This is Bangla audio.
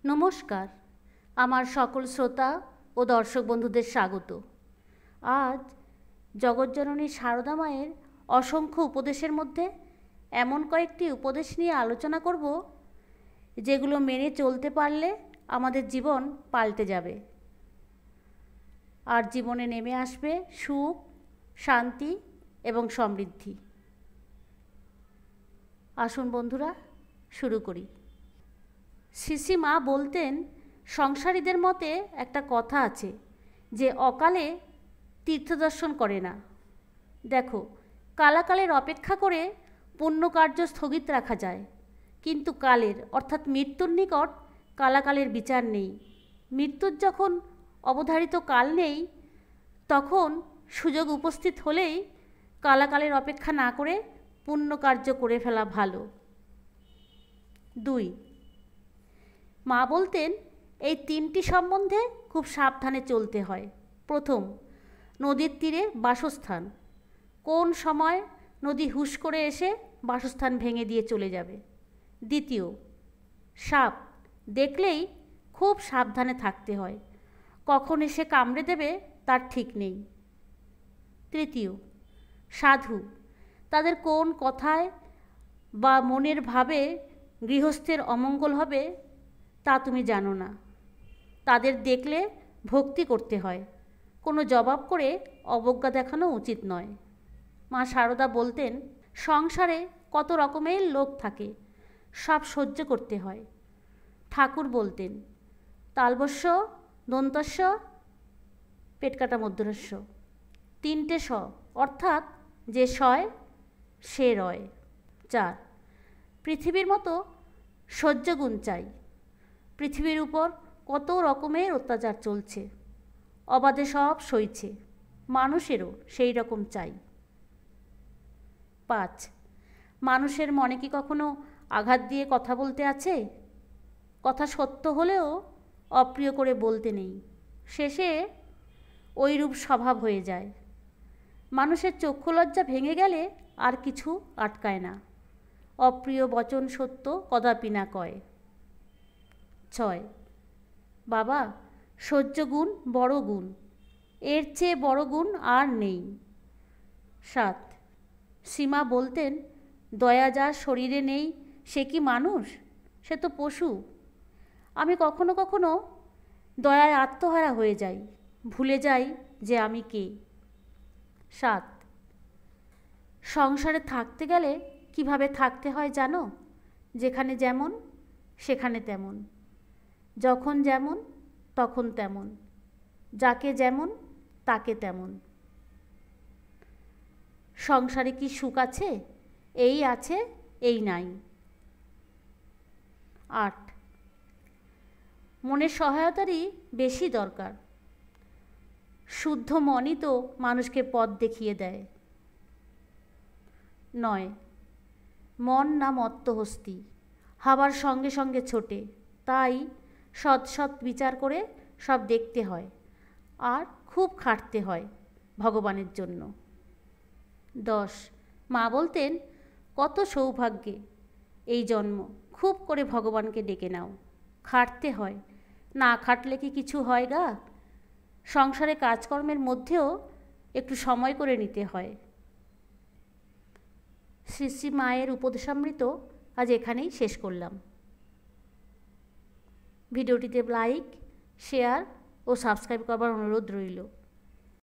নমস্কার, আমার সকল শ্রোতা ও দর্শক বন্ধুদের স্বাগত। আজ জগৎজননী সারদা মায়ের অসংখ্য উপদেশের মধ্যে এমন কয়েকটি উপদেশ নিয়ে আলোচনা করব, যেগুলো মেনে চলতে পারলে আমাদের জীবন পাল্টে যাবে আর জীবনে নেমে আসবে সুখ, শান্তি এবং সমৃদ্ধি। আসুন বন্ধুরা, শুরু করি। শ্রী মা বলতেন, সংসারীদের মতে একটা কথা আছে যে অকালে তীর্থদর্শন করে না। দেখো, কালাকালের অপেক্ষা করে পুণ্যকার্য স্থগিত রাখা যায়, কিন্তু কালের অর্থাৎ মৃত্যুর নিকট কালাকালের বিচার নেই। মৃত্যুর যখন অবধারিত কাল নেই, তখন সুযোগ উপস্থিত হলেই কালাকালের অপেক্ষা না করে পুণ্যকার্য করে ফেলা ভালো। 2, মা বলতেন এই 3টি সম্বন্ধে খুব সাবধানে চলতে হয়। প্রথম, নদীর তীরে বাসস্থান। কোন সময় নদী হুশ করে এসে বাসস্থান ভেঙে দিয়ে চলে যাবে। দ্বিতীয়, সাপ দেখলেই খুব সাবধানে থাকতে হয়, কখন এসে কামড়ে দেবে তার ঠিক নেই। তৃতীয়, সাধু, তাদের কোন কথায় বা মনের ভাবে গৃহস্থের অমঙ্গল হবে তা তুমি জানো না। তাদের দেখলে ভক্তি করতে হয়, কোনো জবাব করে অবজ্ঞা দেখানো উচিত নয়। মা সারদা বলতেন, সংসারে কত রকমের লোক থাকে, সব সহ্য করতে হয়। ঠাকুর বলতেন, তালবস্য দন্তস্য পেটকাটা মধ্যস্য, 3টে স, অর্থাৎ যে সয় সে রয়। 4, পৃথিবীর মতো সহ্যগুণ চাই। পৃথিবীর উপর কত রকমের অত্যাচার চলছে, অবাধে সব সইছে, মানুষেরও সেই রকম চাই। 5, মানুষের মনে কি কখনো আঘাত দিয়ে কথা বলতে আছে? কথা সত্য হলেও অপ্রিয় করে বলতে নেই, শেষে ওইরূপ স্বভাব হয়ে যায়। মানুষের চক্ষু লজ্জা ভেঙে গেলে আর কিছু আটকায় না। অপ্রিয় বচন সত্য কদাপি না কয়। 6, বাবা, সহ্য গুণ বড় গুণ, এর চেয়ে বড় গুণ আর নেই। 7, শ্রীমা বলতেন, দয়া যার শরীরে নেই সে কি মানুষ? সে তো পশু। আমি কখনো কখনো দয়ায় আত্মহারা হয়ে যাই, ভুলে যাই যে আমি কে। 7, সংসারে থাকতে গেলে কিভাবে থাকতে হয় জানো? যেখানে যেমন সেখানে তেমন, যখন যেমন তখন তেমন, যাকে যেমন তাকে তেমন। সংসারে কি সুখ আছে? এই আছে, এই নাই। 8, মনের সহায়তারই বেশি দরকার। শুদ্ধ মনই তো মানুষকে পথ দেখিয়ে দেয়। 9, মন না মত্তহস্তি, হাওয়ার সঙ্গে সঙ্গে ছোটে, তাই সৎ সৎ বিচার করে সব দেখতে হয় আর খুব খাটতে হয় ভগবানের জন্য। 10, মা বলতেন, কত সৌভাগ্যে এই জন্ম, খুব করে ভগবানকে ডেকে নাও। খাটতে হয়, না খাটলে কি কিছু হয় গা? সংসারে কাজকর্মের মধ্যেও একটু সময় করে নিতে হয়। শ্রী শ্রী মায়ের উপদেশামৃত আজ এখানেই শেষ করলাম। ভিডিওটিতে লাইক, শেয়ার ও সাবস্ক্রাইব করবার অনুরোধ রইল।